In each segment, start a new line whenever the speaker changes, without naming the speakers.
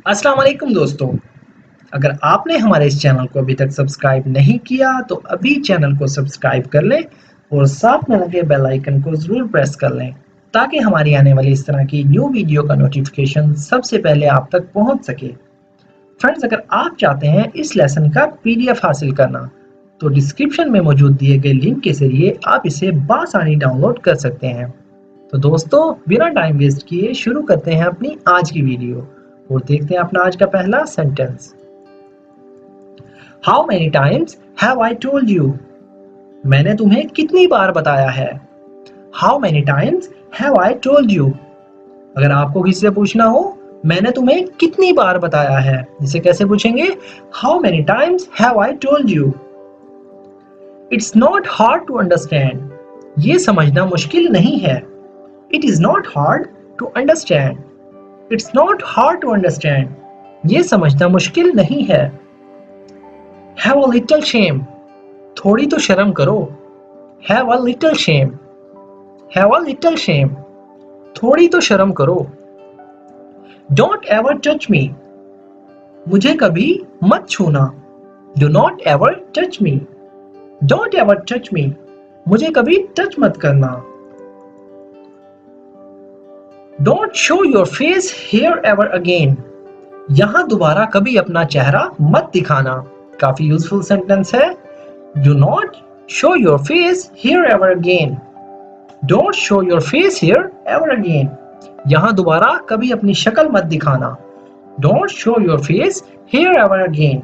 अस्सलाम वालेकुम दोस्तों। अगर आपने हमारे इस चैनल को अभी तक सब्सक्राइब नहीं किया तो अभी चैनल को सब्सक्राइब कर लें और साथ में लगे बेल आइकन को ज़रूर प्रेस कर लें ताकि हमारी आने वाली इस तरह की न्यू वीडियो का नोटिफिकेशन सबसे पहले आप तक पहुंच सके। फ्रेंड्स, अगर आप चाहते हैं इस लेसन का पीडीएफ हासिल करना तो डिस्क्रिप्शन में मौजूद दिए गए लिंक के जरिए आप इसे बासानी डाउनलोड कर सकते हैं। तो दोस्तों, बिना टाइम वेस्ट किए शुरू करते हैं अपनी आज की वीडियो और देखते हैं अपना आज का पहला sentence. How many times have I told you? मैंने तुम्हें कितनी बार बताया है? How many times have I told you? अगर आपको किसी से पूछना हो मैंने तुम्हें कितनी बार बताया है, इसे कैसे पूछेंगे? How many times have I told you? It's not hard to understand. ये समझना मुश्किल नहीं है। It is not hard to understand. It's not hard to understand. ये समझना मुश्किल नहीं है। Have a little shame. थोड़ी तो शर्म करो। Have a little shame. Have a little shame. थोड़ी तो शर्म करो। Don't ever touch me. मुझे कभी मत छूना। Do not ever touch me. Don't ever touch me. मुझे कभी टच मत करना। Don't show your face here ever again. यहां दोबारा कभी अपना चेहरा मत दिखाना। काफी यूजफुल सेंटेंस है। Do not show your face here ever again. Don't show your face here ever again. यहां दोबारा कभी अपनी शक्ल मत दिखाना। Don't show your face here ever again.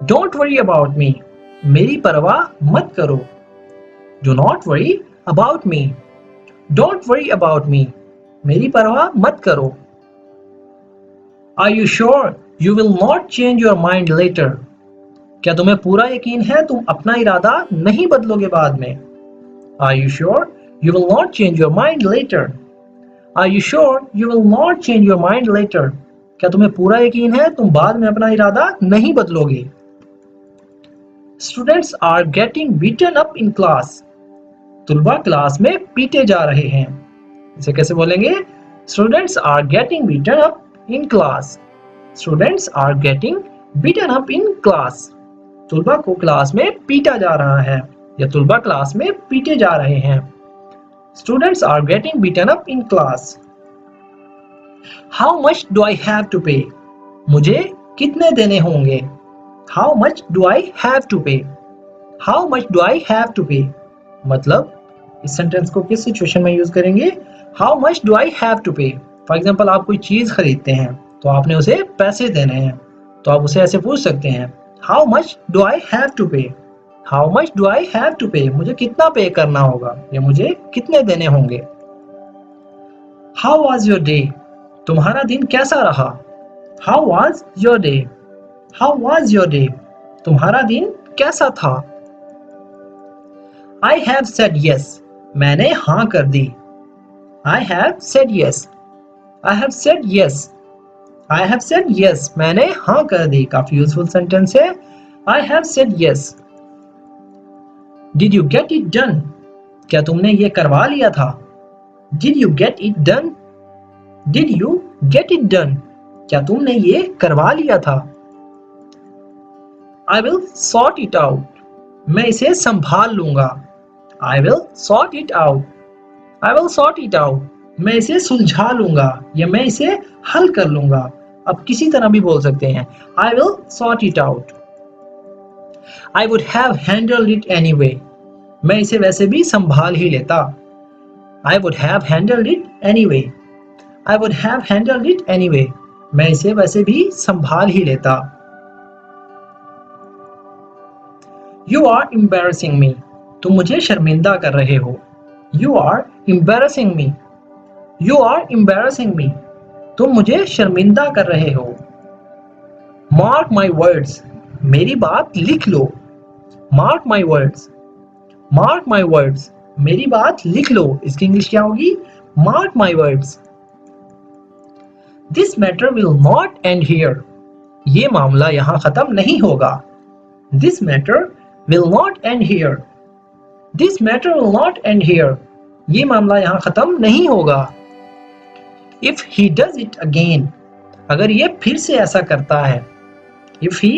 Don't worry about me. मेरी परवाह मत करो। Do not worry about me. Don't worry about me. मेरी परवाह मत करो। Are you sure you will not change your mind later? क्या तुम्हें पूरा यकीन है तुम अपना इरादा नहीं बदलोगे बाद में? Are you sure you will not change your mind later? Are you sure you will not change your mind later? क्या तुम्हें पूरा यकीन है तुम बाद में अपना इरादा नहीं बदलोगे? Students are getting beaten up in class. तुलबा क्लास में पीटे जा रहे हैं। इसे कैसे बोलेंगे? Students are getting beaten up in class. Students are getting beaten up in class. तुलबा को क्लास में पीटा जा रहा है या तुलबा क्लास में पीटे जा रहे हैं। Students are getting beaten up in class. How much do I have to pay? मुझे कितने देने होंगे? How much do I have to pay? How much do I have to pay? मतलब इस सेंटेंस को किस सिचुएशन में यूज करेंगे? How much do I have to pay? For example, आप कोई चीज खरीदते हैं तो आपने उसे पैसे देने हैं, तो आप उसे ऐसे पूछ सकते हैं, how much do I have to pay? How much do I have to pay? मुझे कितना पे करना होगा या मुझे कितने देने होंगे। How was your day? तुम्हारा दिन कैसा रहा? How was your day? How was your day? तुम्हारा दिन कैसा था? I have said yes. मैंने हाँ कर दी। I have said yes. I have said yes. I have said yes. मैंने हाँ कर दी। काफी यूजफुल सेंटेंस है। I have said yes. Did you get it done? क्या तुमने ये करवा लिया था? Did you get it done? Did you get it done? क्या तुमने ये करवा लिया था? आई विल सॉर्ट इट आउट। मैं इसे संभाल लूंगा। आई will sort it out. I will sort it out. मैं इसे सुलझा लूंगा या मैं इसे हल कर लूंगा। आप किसी तरह भी बोल सकते हैं। I will sort it out. I would have handled it anyway. मैं इसे वैसे भी संभाल ही लेता। I would have handled it anyway. I would have handled it anyway. मैं इसे वैसे भी संभाल ही लेता। You are embarrassing me. तुम मुझे शर्मिंदा कर रहे हो। You are embarrassing me. You are embarrassing me. तुम मुझे शर्मिंदा कर रहे हो। Mark my words. मेरी बात लिख लो। Mark my words. Mark my words. मेरी बात लिख लो। इसकी इंग्लिश क्या होगी? Mark my words. This matter will not end here. ये मामला यहां खत्म नहीं होगा। This matter will not end here. This matter will not end here. ये मामला यहां खत्म नहीं होगा। If he does it again. अगर ये फिर से ऐसा करता है, if he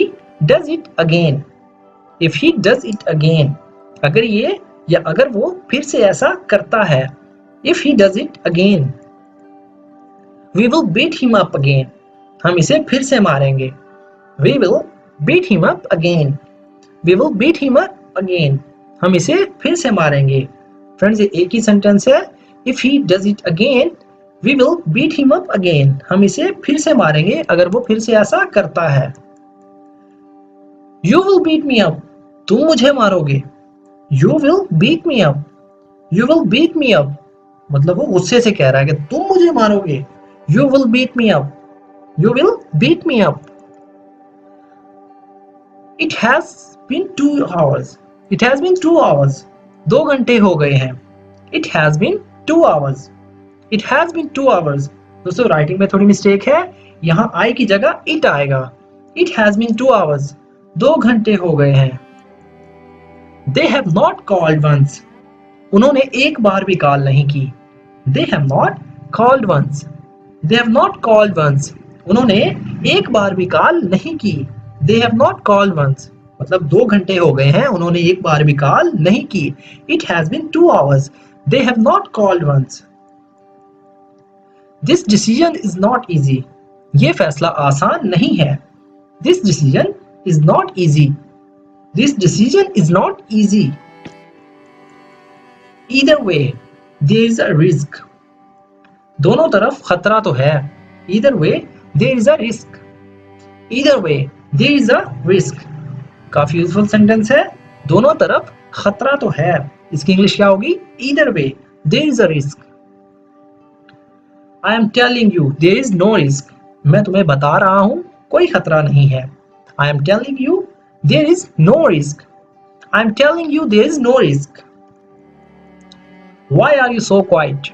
does it again, if he does it again, अगर ये या अगर वो फिर से ऐसा करता है, if he does it again, we will beat him up again, हम इसे फिर से मारेंगे, we will beat him up again, we will beat him up again, हम इसे फिर से मारेंगे। फ्रेंड्स ये एक ही सेंटेंस है, if he does it again, we will beat him up again, हम इसे फिर से मारेंगे अगर वो फिर से ऐसा करता है। You will beat me up, तुम मुझे मारोगे, You will beat me up, You will beat me up, मतलब वो गुस्से से कह रहा है कि तुम मुझे मारोगे, You will beat me up, You will beat me up. It has been 2 hours, It has been 2 hours, 2 घंटे हो गए हैं। It has been 2 hours, It has been 2 hours. दोस्तों राइटिंग में थोड़ी मिस्टेक है, यहाँ I की जगह it आएगा। It has been 2 hours, 2 घंटे हो गए हैं। They have not called once, उन्होंने एक बार भी कॉल नहीं की। They have not called once, They have not called once, उन्होंने एक बार भी कॉल नहीं की। They have not called once, मतलब 2 घंटे हो गए हैं, उन्होंने एक बार भी कॉल नहीं की। It has been 2 hours, They have not called once. This decision is not easy, ये फैसला आसान नहीं है। This decision is not easy, This decision is not easy. Either way, there is a risk. दोनों तरफ खतरा तो है। Either way, there is a risk. Either way, there is a risk. काफी यूजफुल सेंटेंस है। दोनों तरफ खतरा तो है। इसकी इंग्लिश क्या होगी? Either way, there is a risk. I am telling you, there is no risk. मैं तुम्हें बता रहा हूँ, कोई खतरा नहीं है। I am telling you, there is no risk. I am telling you there is no risk. Why are you so quiet?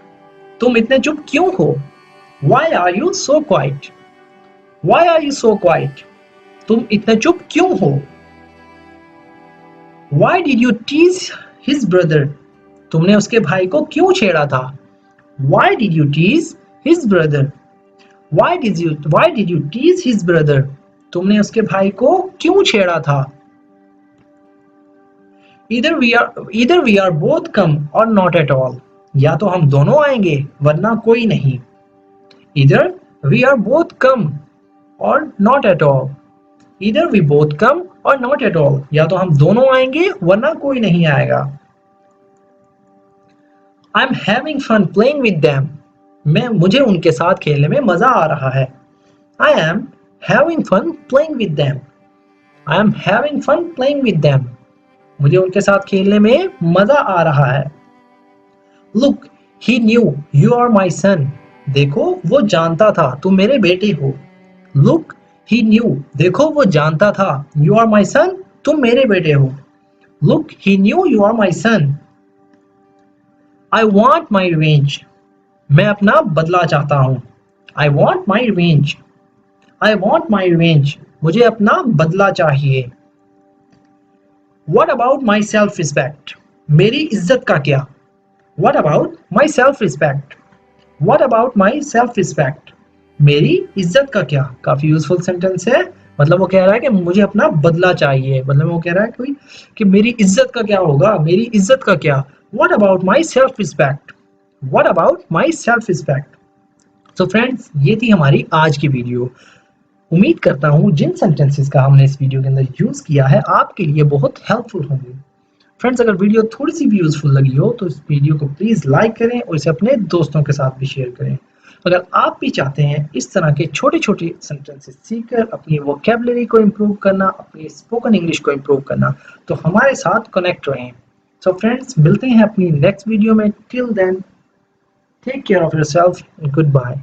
तुम इतने चुप क्यों हो? Why are you so quiet? Why are you so quiet? तुम इतने चुप क्यों हो? Why did you tease his brother? तुमने उसके भाई को क्यों छेड़ा था? Why did you tease his brother? Why did you tease his brother? तुमने उसके भाई को क्यों छेड़ा था? Either we are both come or not at all. या तो हम दोनों आएंगे वरना कोई नहीं। Either we are both come or not at all. Either we both come or not at all. या तो हम दोनों आएंगे वरना कोई नहीं आएगा। I'm having fun playing with them. मुझे उनके साथ खेलने में मजा आ रहा है। I am having fun playing with them. I am having fun playing with them. मुझे उनके साथ खेलने में मजा आ रहा है। Look, he knew you are my son. देखो वो जानता था तुम मेरे बेटे हो। Look, he knew. देखो वो जानता था you are my son. तुम मेरे बेटे हो। Look, he knew you are my son. I want my revenge. मैं अपना बदला चाहता हूँ। I want my revenge. I want my revenge. मुझे अपना बदला चाहिए। What about my self-respect? मेरी इज्जत का क्या? What about my self-respect? What about my self-respect? मेरी इज्जत का क्या? काफी यूजफुल सेंटेंस है। मतलब वो कह रहा है कि मुझे अपना बदला चाहिए। मतलब वो कह रहा है कोई कि मेरी इज्जत का क्या होगा? मेरी इज्जत का क्या? What about my self-respect? What about my self-respect? So friends, ये थी हमारी आज की वीडियो। उम्मीद करता हूँ जिन सेंटेंसेस का हमने इस वीडियो के अंदर यूज किया है आपके लिए बहुत हेल्पफुल होंगे। फ्रेंड्स, अगर वीडियो थोड़ी सी भी यूजफुल लगी हो तो इस वीडियो को प्लीज लाइक करें और इसे अपने दोस्तों के साथ भी शेयर करें। अगर आप भी चाहते हैं इस तरह के छोटे छोटे सेंटेंसेस सीखकर अपनी वोकैबुलरी को इम्प्रूव करना, अपनी स्पोकन इंग्लिश को इम्प्रूव करना, तो हमारे साथ कनेक्ट रहें। सो फ्रेंड्स, मिलते हैं अपनी नेक्स्ट वीडियो में। Till then, take care of yourself and good bye.